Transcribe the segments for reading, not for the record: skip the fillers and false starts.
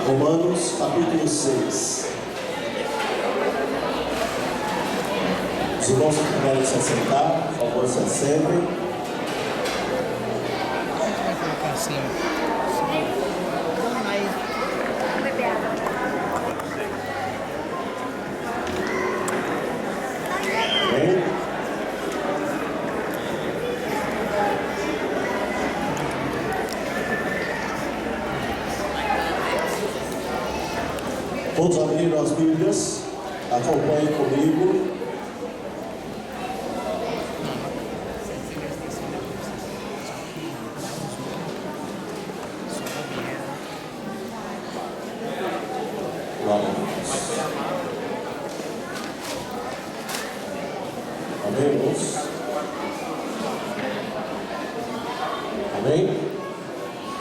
Romanos capítulo 6. Os irmãos que puderem se assentar, por favor, se assentem. Vai colocar assim, Amém? Todos abriram as Bíblias, acompanhem comigo. Glória a Deus. Amém, irmãos? Amém?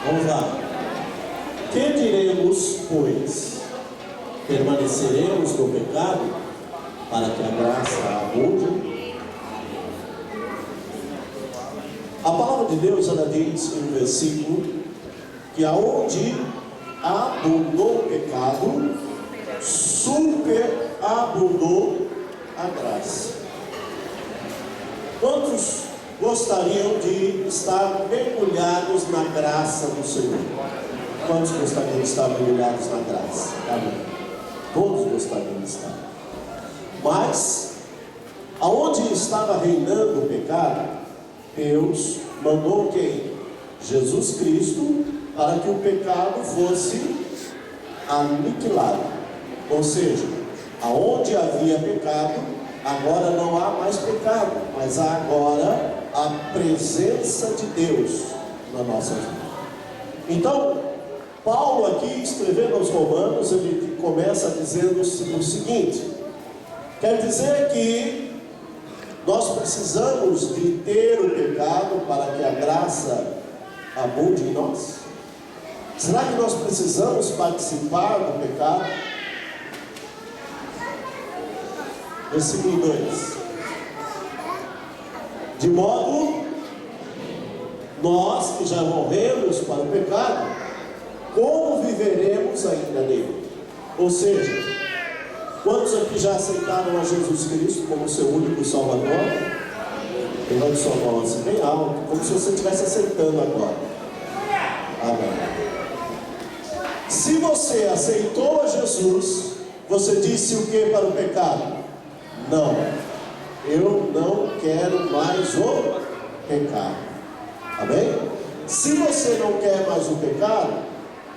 Vamos lá. Que diremos, pois? Permaneceremos no pecado para que a graça abunde? A palavra de Deus, ela diz em um versículo que aonde abundou o pecado, superabundou a graça. Quantos gostariam de estar mergulhados na graça do Senhor? Quantos gostariam de estar mergulhados na graça? Amém. Todos gostariam de estar. Mas, aonde estava reinando o pecado, Deus mandou quem? Jesus Cristo, para que o pecado fosse aniquilado. Ou seja, aonde havia pecado, agora não há mais pecado, mas há agora a presença de Deus na nossa vida. Então, Paulo aqui, escrevendo aos Romanos, ele começa dizendo o seguinte: quer dizer que nós precisamos de ter o pecado para que a graça abunde em nós? Será que nós precisamos participar do pecado? Versículo 2: de modo, nós que já morremos para o pecado, como viveremos ainda nele? Ou seja, quantos aqui já aceitaram a Jesus Cristo como seu único Salvador? Levante sua mão assim bem alto, como se você estivesse aceitando agora. Amém. Se você aceitou a Jesus, você disse o que para o pecado? Não, eu não quero mais o pecado. Amém? Se você não quer mais o pecado,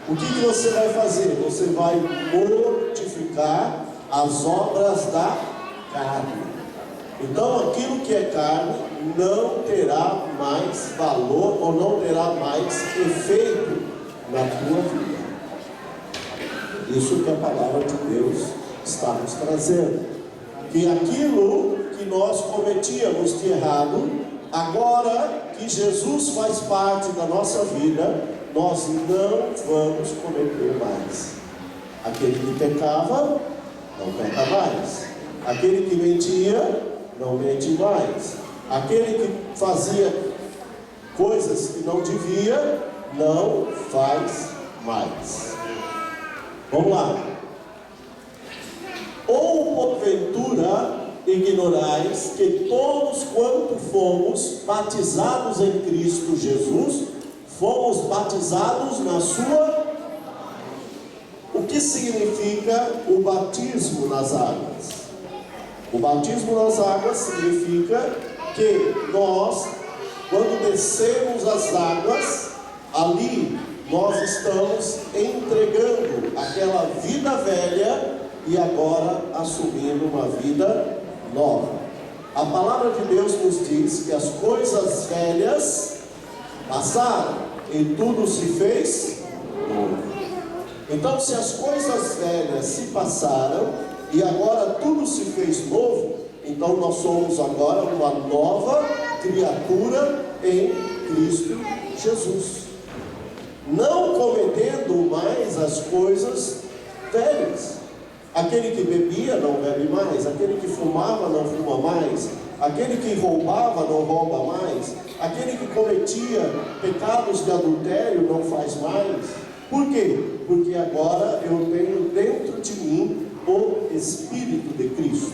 o que você vai fazer? Você vai mortificar as obras da carne. Então aquilo que é carne não terá mais valor ou não terá mais efeito na tua vida. Isso que a palavra de Deus está nos trazendo. Que aquilo que nós cometíamos de errado, agora que Jesus faz parte da nossa vida, nós não vamos cometer mais. Aquele que pecava, não peca mais. Aquele que mentia, não mente mais. Aquele que fazia coisas que não devia, não faz mais. Vamos lá. Ou porventura ignorais que todos quanto fomos batizados em Cristo Jesus, fomos batizados na sua... O que significa o batismo nas águas? O batismo nas águas significa que nós, quando descemos as águas, ali nós estamos entregando aquela vida velha e agora assumindo uma vida nova. A palavra de Deus nos diz que as coisas velhas passaram e tudo se fez novo. Então, se as coisas velhas se passaram e agora tudo se fez novo, então nós somos agora uma nova criatura em Cristo Jesus, não cometendo mais as coisas velhas. Aquele que bebia não bebe mais, aquele que fumava não fuma mais, aquele que roubava não rouba mais, aquele que cometia pecados de adultério não faz mais. Por quê? Porque agora eu tenho dentro de mim o Espírito de Cristo.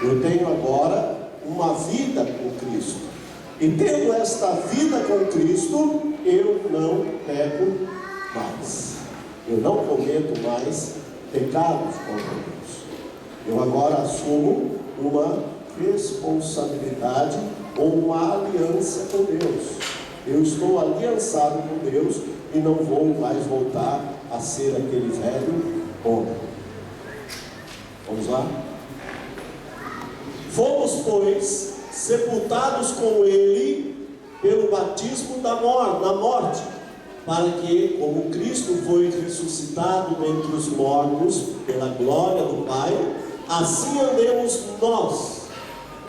Eu tenho agora uma vida com Cristo. E tendo esta vida com Cristo, eu não peco mais. Eu não cometo mais pecados contra Deus. Eu agora assumo uma responsabilidade ou uma aliança com Deus. Eu estou aliançado com Deus e não vou mais voltar a ser aquele velho homem. Vamos lá? Fomos, pois, sepultados com Ele pelo batismo na morte, para que, como Cristo foi ressuscitado dentre os mortos pela glória do Pai, assim andemos nós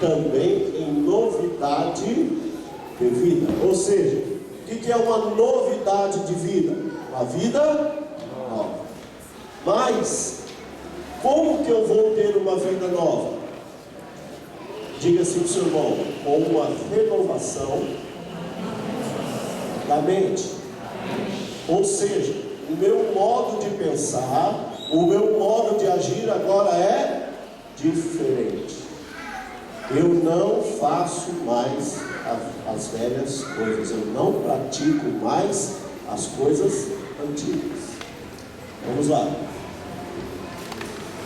também em novidade de vida. Ou seja, o que é uma novidade de vida? Uma vida nova. Mas, como que eu vou ter uma vida nova? Diga assim para o seu irmão: com uma renovação da mente. Ou seja, o meu modo de pensar, o meu modo de agir agora é diferente. Eu não faço mais as velhas coisas, eu não pratico mais as coisas antigas. Vamos lá.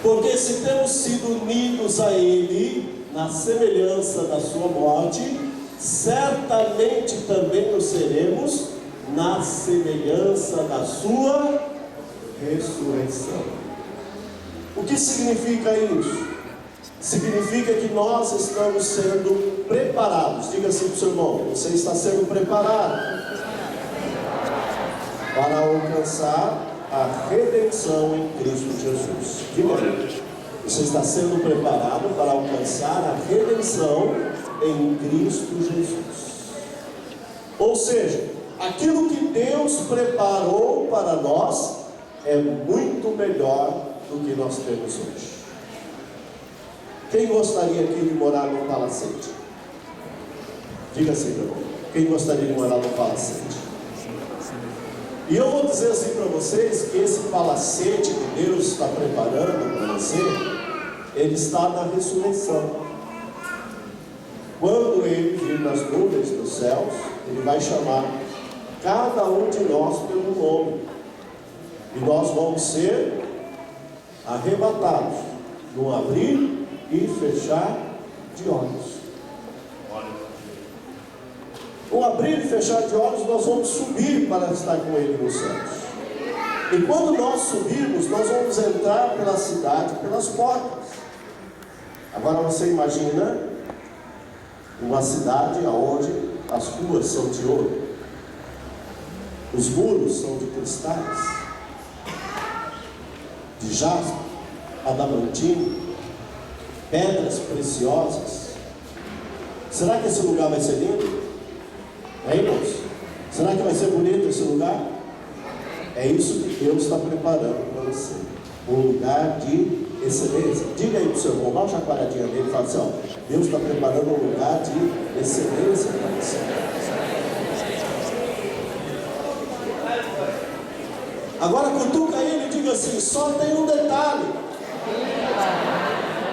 Porque se temos sido unidos a Ele na semelhança da sua morte, certamente também nos seremos na semelhança da sua ressurreição. O que significa isso? Significa que nós estamos sendo preparados. Diga assim para o seu irmão: você está sendo preparado para alcançar a redenção em Cristo Jesus. Diga aí: você está sendo preparado para alcançar a redenção em Cristo Jesus. Ou seja, aquilo que Deus preparou para nós é muito melhor do que nós temos hoje. Quem gostaria aqui de morar num palacete? Diga assim, meu irmão: quem gostaria de morar num palacete? E eu vou dizer assim para vocês que esse palacete que Deus está preparando para você, ele está na ressurreição. Quando Ele vir nas nuvens dos céus, Ele vai chamar cada um de nós pelo nome, e nós vamos ser arrebatados no abrir e fechar de olhos. No abrir e fechar de olhos, nós vamos subir para estar com Ele nos céus. E quando nós subirmos, nós vamos entrar pela cidade, pelas portas. Agora você imagina uma cidade onde as ruas são de ouro, os muros são de cristais, de jaspe, adamantino, pedras preciosas. Será que esse lugar vai ser lindo? Irmãos? Será que vai ser bonito esse lugar? É isso que Deus está preparando para você. Um lugar de excelência. Diga aí para o seu irmão, dá uma chacoalhadinha dele e fala assim: ó, Deus está preparando um lugar de excelência para você. Agora cutuca ele e diga assim: só tem um detalhe.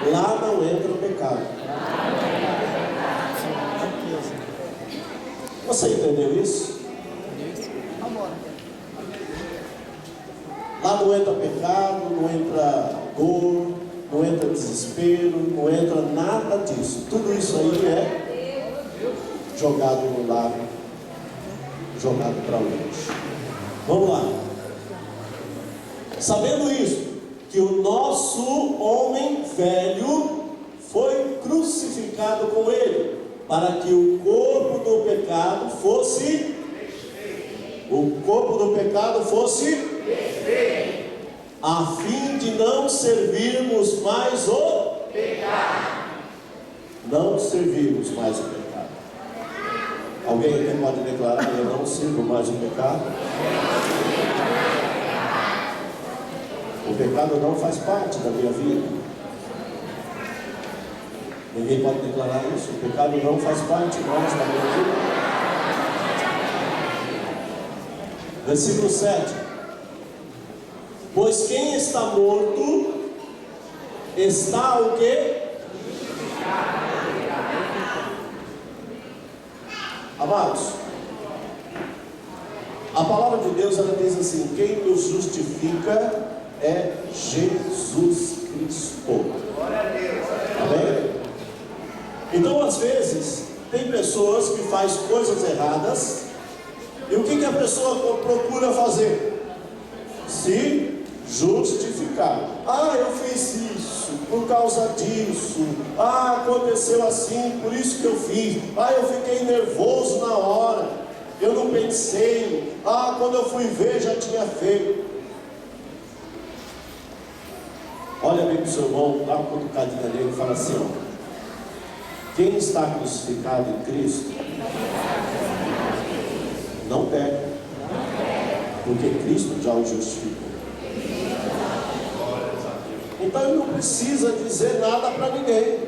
Lá não entra o pecado. Você entendeu isso? Lá não entra pecado, não entra dor, não entra desespero, não entra nada disso. Tudo isso aí é jogado no lago, jogado para longe. Vamos lá. Sabendo isso, que o nosso homem velho foi crucificado com Ele, para que o corpo do pecado fosse a fim de não servirmos mais o pecado. Não servirmos mais o pecado. Alguém aqui pode declarar: eu não sirvo mais o pecado? O pecado não faz parte da minha vida. Ninguém pode declarar isso. O pecado não faz parte mais da minha vida. Versículo 7. Pois quem está morto está o quê? Amados, a palavra de Deus, ela diz assim: quem nos justifica é Jesus Cristo. Amém? Então, às vezes, tem pessoas que fazem coisas erradas, e o que a pessoa procura fazer? Se justificar. Ah, eu fiz isso por causa disso. Ah, aconteceu assim, por isso que eu fiz. Ah, eu fiquei nervoso na hora, eu não pensei. Ah, quando eu fui ver já tinha feito. Olha bem para o seu irmão, dá uma cutucadinha nele e fala assim: ó, quem está crucificado em Cristo não peca, porque Cristo já o justificou. Então ele não precisa dizer nada para ninguém.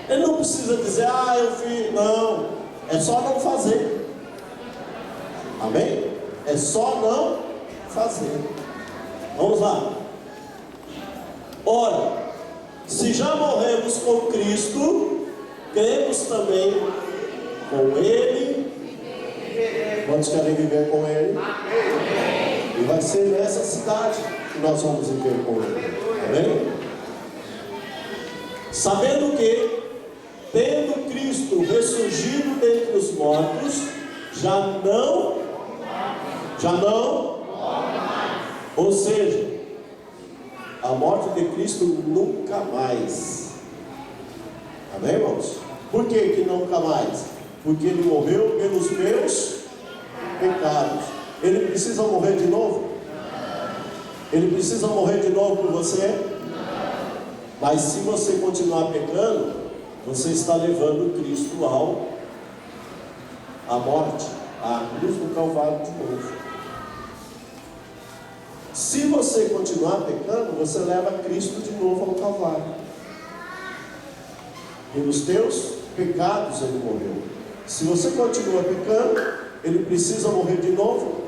Ele não precisa dizer: ah, eu fiz. Não, é só não fazer. Amém? É só não fazer. Vamos lá. Ora, se já morremos com Cristo, cremos também com Ele. Quantos querem viver com Ele? E vai ser nessa cidade que nós vamos viver com Ele. Amém? Sabendo que, tendo Cristo ressurgido dentre os mortos, já não, ou seja, a morte de Cristo nunca mais. Amém, irmãos? Por que nunca mais? Porque Ele morreu pelos meus pecados. Ele precisa morrer de novo? Ele precisa morrer de novo por você? Mas se você continuar pecando, você está levando Cristo à morte, à cruz do Calvário de novo. Se você continuar pecando, você leva Cristo de novo ao Calvário. Pelos teus pecados Ele morreu. Se você continua pecando, Ele precisa morrer de novo.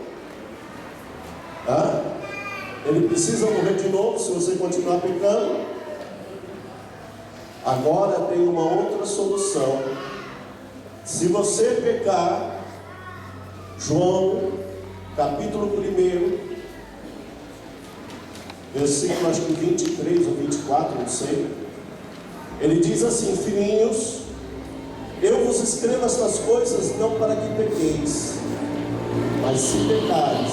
Ele precisa morrer de novo se você continuar pecando. Agora tem uma outra solução. Se você pecar, João, capítulo 1, versículo acho que 23 ou 24, não sei. Ele diz assim: filhinhos, eu vos escrevo estas coisas não para que pequeis, mas se pecares,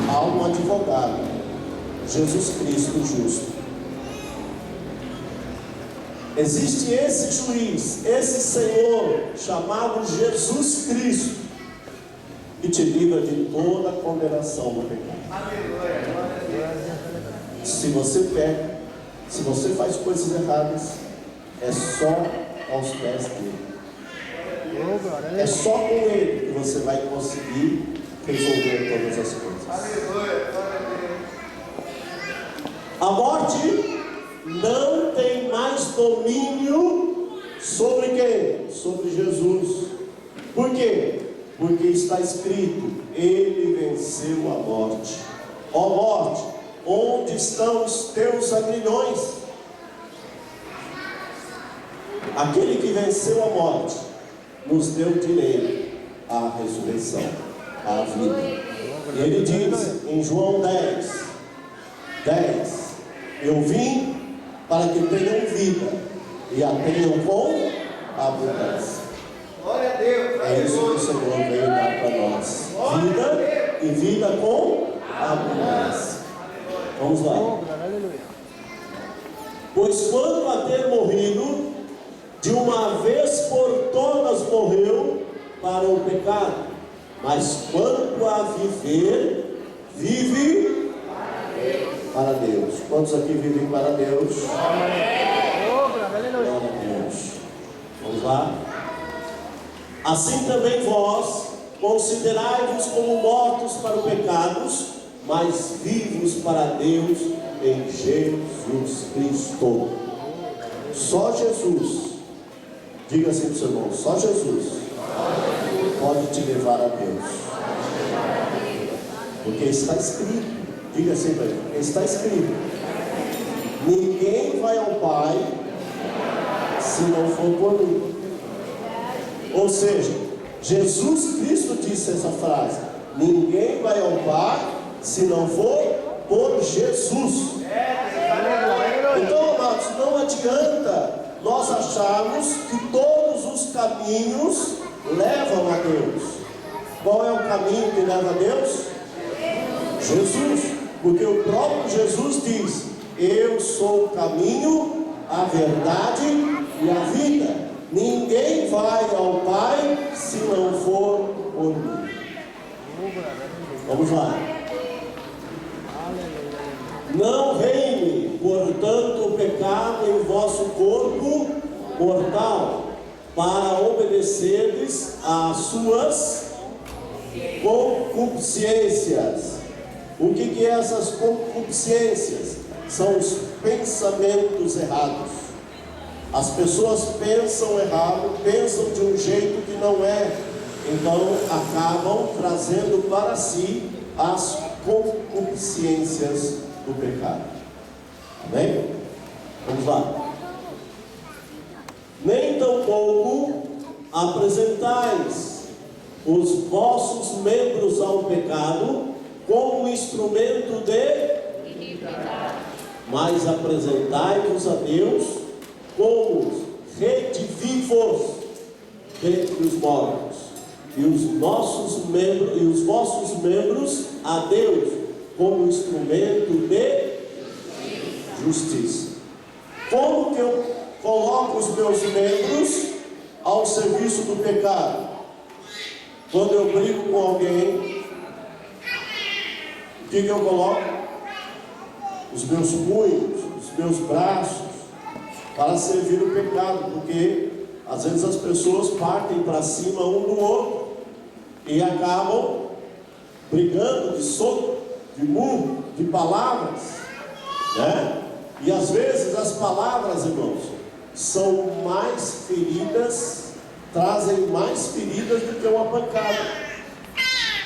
há um advogado, Jesus Cristo justo. Existe esse juiz, esse Senhor, chamado Jesus Cristo, que te livra de toda a condenação do pecado. Se você peca, se você faz coisas erradas, é só aos pés dele. É só com Ele que você vai conseguir resolver todas as coisas. A morte não tem mais domínio sobre quem? Sobre Jesus. Por quê? Porque está escrito: Ele venceu a morte. Ó morte, onde estão os teus aguilhões? Aquele que venceu a morte nos deu direito à ressurreição, à vida. E ele diz em João 10: eu vim para que tenham vida e a tenham com abundância. Glória a Deus. É isso que o Senhor veio dar para nós: vida e vida com abundância. Vamos lá. Pois quanto a ter morrido, de uma vez por todas morreu para o pecado, mas quanto a viver, vive para Deus. Quantos aqui vivem para Deus? Glória a Deus. Vamos lá. Assim também vós, considerai-vos como mortos para os pecados, mas vivos para Deus em Jesus Cristo. Só Jesus, diga assim para o seu irmão: só Jesus pode te levar a Deus. Porque está escrito, diga assim para ele, está escrito: ninguém vai ao Pai se não for por mim. Ou seja, Jesus Cristo disse essa frase: ninguém vai ao Pai se não for por Jesus. Então, amados, não adianta nós acharmos que todos os caminhos levam a Deus. Qual é o caminho que leva a Deus? Jesus. Porque o próprio Jesus diz: eu sou o caminho, a verdade e a vida. Ninguém vai ao Pai se não for por mim. Vamos lá. Não reine, portanto, o pecado em vosso corpo mortal, para obedecerdes às suas concupiscências. O que é essas concupiscências? São os pensamentos errados. As pessoas pensam errado, pensam de um jeito que não é, então acabam trazendo para si as concupiscências do pecado. Amém? Vamos lá. Nem tampouco apresentais os vossos membros ao pecado como instrumento de iniquidade, mas apresentai-vos a Deus como redivivos dentre os mortos, e os vossos membros a Deus como instrumento de justiça. Como que eu coloco os meus membros ao serviço do pecado? Quando eu brigo com alguém, o que eu coloco? Os meus punhos, os meus braços, para servir o pecado, porque às vezes as pessoas partem para cima um do outro e acabam brigando de soco, de murro, de palavras, né? E às vezes as palavras, irmãos, são mais feridas, trazem mais feridas do que uma pancada.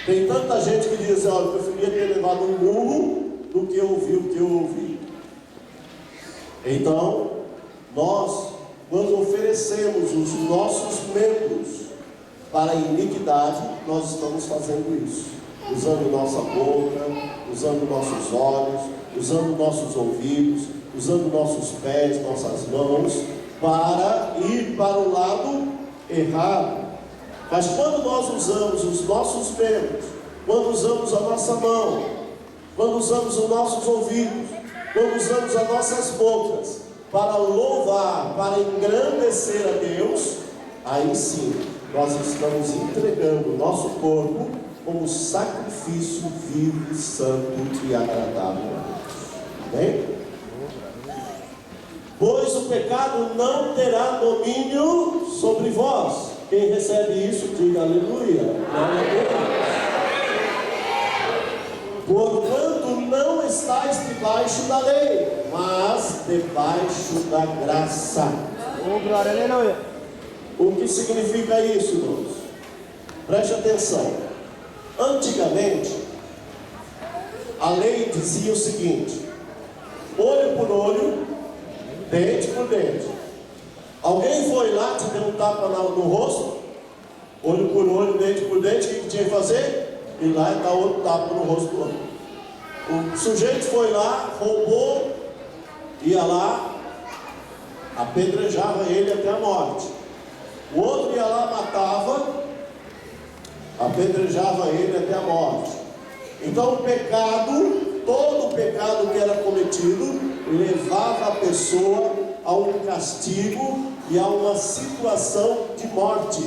Tem tanta gente que diz: olha, eu preferia ter levado um murro do que ouvir o que eu ouvi. Então, nós, quando oferecemos os nossos membros para a iniquidade, nós estamos fazendo isso, usando nossa boca, usando nossos olhos, usando nossos ouvidos, usando nossos pés, nossas mãos, para ir para o lado errado. Mas quando nós usamos os nossos membros, quando usamos a nossa mão, quando usamos os nossos ouvidos, quando usamos as nossas bocas para louvar, para engrandecer a Deus, aí sim nós estamos entregando o nosso corpo como sacrifício vivo, santo e agradável a Deus. Amém? Pois o pecado não terá domínio sobre vós. Quem recebe isso, diga aleluia. Glória a Deus. Porquanto não estáis debaixo da lei, mas debaixo da graça. Oh, glória, aleluia. O que significa isso, irmãos? Preste atenção. Antigamente, a lei dizia o seguinte: olho por olho, dente por dente. Alguém foi lá, te deu um tapa no rosto, olho por olho, dente por dente, o que tinha que fazer? Ir lá e dar outro tapa no rosto do outro. O sujeito foi lá, roubou, ia lá, apedrejava ele até a morte. O outro ia lá, matava, apedrejava ele até a morte. Então o pecado, todo o pecado que era cometido, levava a pessoa a um castigo e a uma situação de morte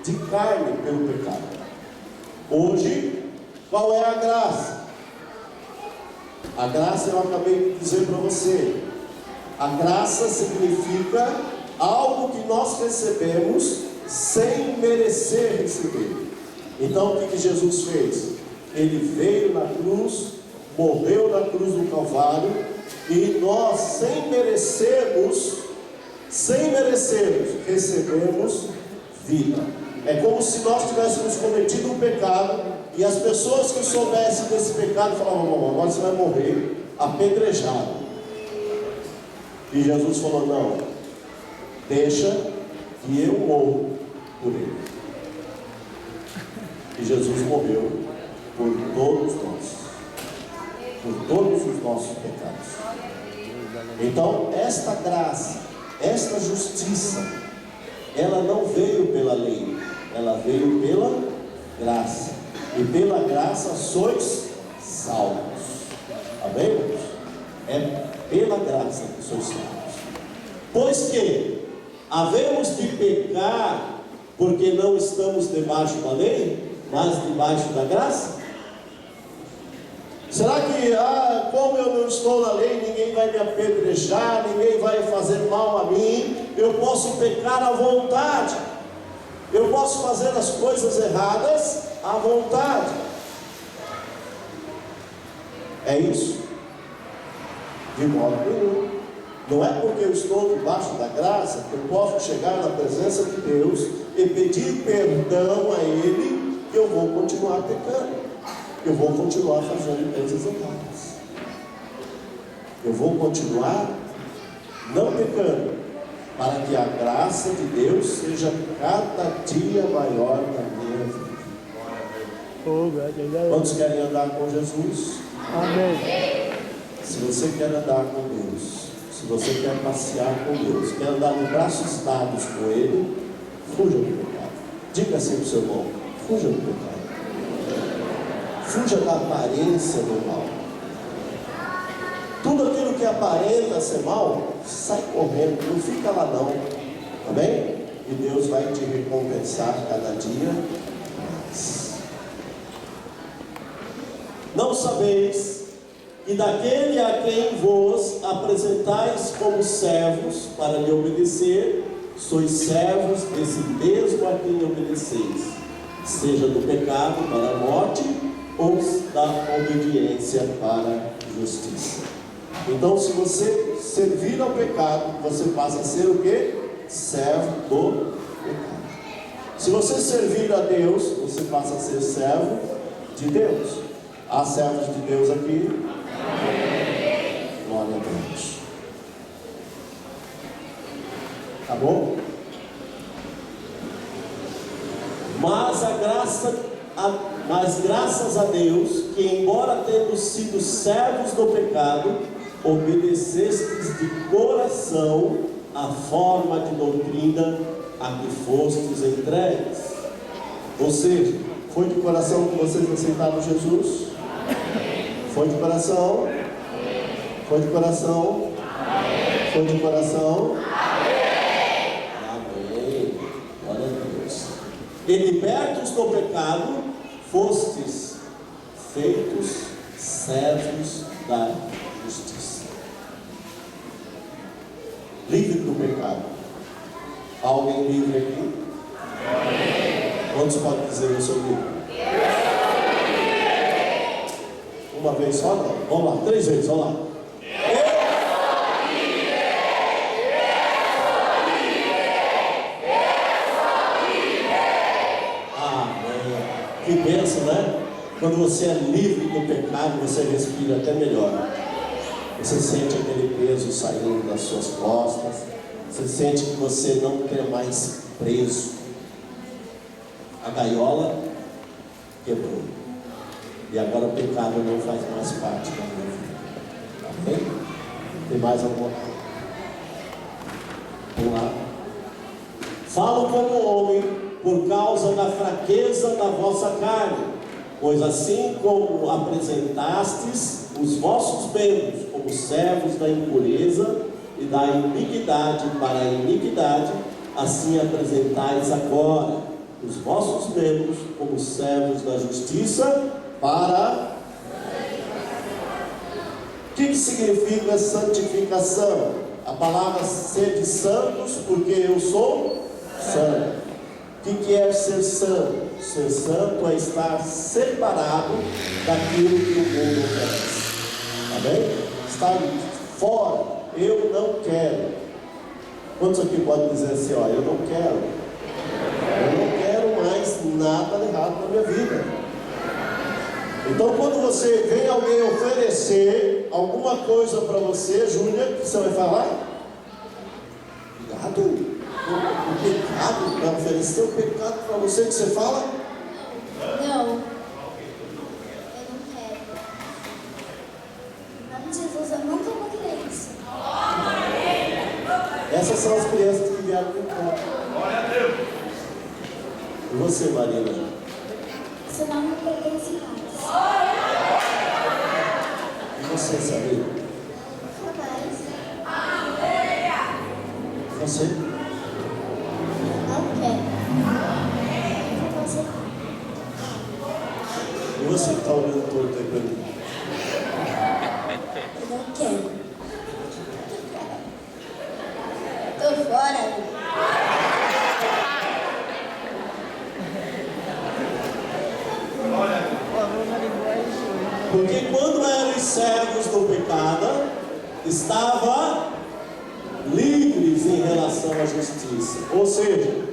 de carne pelo pecado. Hoje, qual é a graça? A graça, eu acabei de dizer para você, a graça significa algo que nós recebemos sem merecer receber. Então o que Jesus fez? Ele veio na cruz, morreu na cruz do Calvário, e nós, sem merecermos, recebemos vida. É como se nós tivéssemos cometido um pecado e as pessoas que soubessem desse pecado falavam: agora você vai morrer apedrejado. E Jesus falou: não, deixa que eu morro por ele. E Jesus morreu por todos nós, por todos os nossos pecados. Então, esta graça, esta justiça, ela não veio pela lei, ela veio pela graça. E pela graça sois salvos. Amém, irmãos? É pela graça que sois salvos. Pois que havemos de pecar porque não estamos debaixo da lei, mas debaixo da graça? Será que, como eu não estou na lei, ninguém vai me apedrejar, ninguém vai fazer mal a mim, eu posso pecar à vontade, eu posso fazer as coisas erradas à vontade? É isso? De modo nenhum. Não é porque eu estou debaixo da graça que eu posso chegar na presença de Deus e pedir perdão a Ele que eu vou continuar pecando, eu vou continuar fazendo coisas erradas, eu vou continuar não pecando, para que a graça de Deus seja cada dia maior na minha vida. Quantos querem andar com Jesus? Amém. Se você quer andar com Deus, se você quer passear com Deus, quer andar de braços dados com Ele, fuja do pecado. Diga assim para o seu irmão: fuja do pecado. Fuja da aparência do mal. Tudo aquilo que aparenta ser mal, sai correndo, não fica lá não. Amém? E Deus vai te recompensar cada dia mais. Não sabeis que daquele a quem vos apresentais como servos para lhe obedecer, sois servos desse mesmo a quem obedeceis, seja do pecado para a morte, ou da obediência para a justiça. Então, se você servir ao pecado, você passa a ser o quê? Servo do pecado. Se você servir a Deus, você passa a ser servo de Deus. Há servos de Deus aqui? Amém. Glória a Deus. Tá bom? Mas graças a Deus, que embora tendo sido servos do pecado, obedecestes de coração a forma de doutrina a que fostes entregues. Ou seja, foi de coração que vocês aceitaram Jesus? Foi de coração? Foi de coração? Foi de coração? Amém. Glória a Deus. E libertos do pecado, fostes feitos servos da justiça. Livre do pecado. Alguém livre aqui? Quantos podem dizer: eu sou livre? Uma vez só? Não. Vamos lá, 3 vezes, vamos lá. Que bênção, né? Quando você é livre do pecado, você respira até melhor. Você sente aquele peso saindo das suas costas. Você sente que você não está mais preso. A gaiola quebrou. E agora o pecado não faz mais parte da minha vida. Amém? Tem mais alguma coisa? Vamos lá. Falo como homem por causa da fraqueza da vossa carne, pois assim como apresentastes os vossos membros como servos da impureza e da iniquidade para a iniquidade, assim apresentais agora os vossos membros como servos da justiça para... O que significa santificação? A palavra sede santos, porque eu sou santo. O que é ser santo? Ser santo é estar separado daquilo que o mundo oferece. Amém? Estar fora. Eu não quero. Quantos aqui podem dizer assim: ó, eu não quero mais nada errado na minha vida. Então, quando você vem alguém oferecer alguma coisa para você, Júlia, o que você vai falar? Cuidado, o pecado, vai oferecer o pecado para você, que você fala? Não, eu não quero. Em nome de Jesus, eu nunca vou querer isso. Essas são as crianças que vieram com o pecado. E você, Marina? Isso não me pertence mais. E você, Sabrina? Jamais. Você? Não quero. Não vou ser. E você que está olhando torto aí para mim? Eu não quero. Tô fora. Porque quando eram servos do pecado, estava livres em relação à justiça. Ou seja,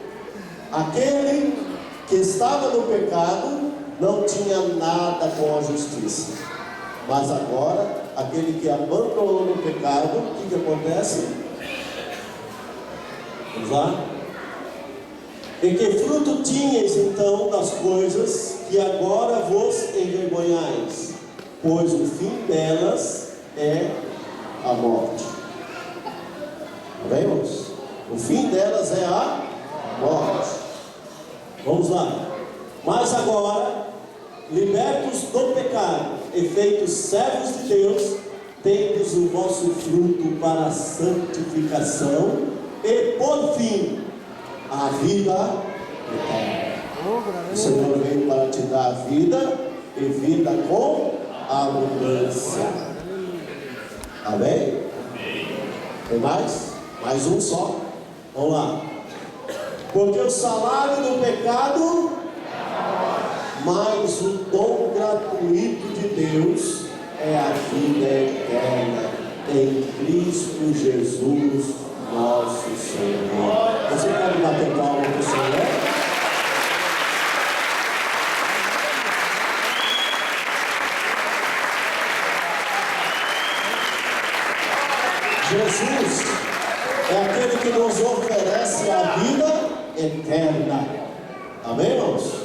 aquele que estava no pecado não tinha nada com a justiça. Mas agora, aquele que abandonou no pecado, o que acontece? Vamos lá? E que fruto tinhas então das coisas que agora vos envergonhais? Pois o fim delas é a morte. Vemos? O fim delas é a morte. Vamos lá. Mas agora, libertos do pecado e feitos servos de Deus, tendes o vosso fruto para a santificação e por fim a vida eterna. O Senhor veio para te dar vida e vida com abundância. Amém? Tem mais? Mais um só. Vamos lá. Porque o salário do pecado, mas o dom gratuito de Deus é a vida eterna em Cristo Jesus, nosso Senhor. Você pode bater palma para o Senhor? Jesus é aquele que nos oferece a vida eterna. Amém, irmãos?